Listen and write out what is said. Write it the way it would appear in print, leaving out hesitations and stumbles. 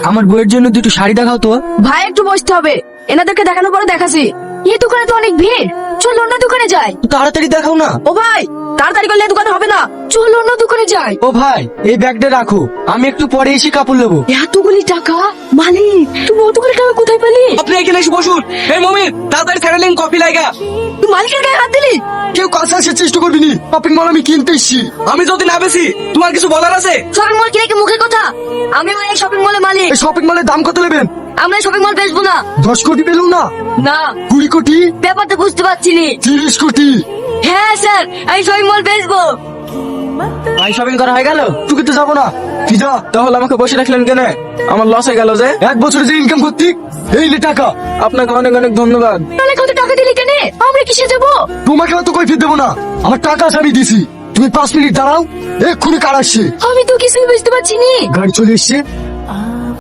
আমার বউয়ের জন্য দুটো শাড়ি দেখাও তো। ভাই একটু বসতে হবে, এনাদেরকে দেখানোর পরে দেখাছি। এই দোকানে তো অনেক ভিড়, চল অন্য দোকানে যাই। তাড়াতাড়ি দেখাও না। ও ভাই তাড়াতাড়ি করলে দোকানে হবে না, চল অন্য দোকানে যাই। ও ভাই এই ব্যাগটা রাখো, আমি একটু পরে এসে কাপড় নেবো। এতগুলি টাকা মালিক, তুমি অতগুলি টাকা কোথায় পেলি? আপনি এখানে এসে বসুন। এই মমিন তাড়াতাড়ি ফেরালেন কফি লাগা। তুই মালিকের গায়ে হাত দিলি? কেউ কাছে আসার চেষ্টা করবি নি, শপিং মল আমি কিনতে এসছি। আমি যদি না বেশি তোমার কিছু বলার আছে? শপিং মল কিনে কি মুখের কথা? আমি মানে শপিং মলের মালিক। এই শপিং মলের দাম কত নেবেন? আমরা শপিং মল বেচবো না। 10 কোটি পেলুম না, না 20 কোটি, ব্যাপারটা বুঝতে পারছি নি। 30 কোটি। হ্যাঁ স্যার, আমি শপিং মল বেচবো। ভাই শপিং করা হয়ে গেল? তুই তো যাবো না, তুই যা। তাহলে আমাকে বসে রাখলেন কেন? আমার লস হয়ে গেল যে 1 বছরে যে ইনকাম করতি। এই নে টাকা। আপনাকে অনেক অনেক ধন্যবাদ। তাহলে কত টাকা দিলি কেন? আমরা কিসে যাবো? তোমাকে তো কৈফিয়ত দেবো না, আমার টাকা আমি দিছি। তুমি 5 মিনিট দাঁড়াও, এক্ষুনি কার আসছে। আমি তো কিছুই বুঝতে পারছি নি। গাড়ি চলে এসছে।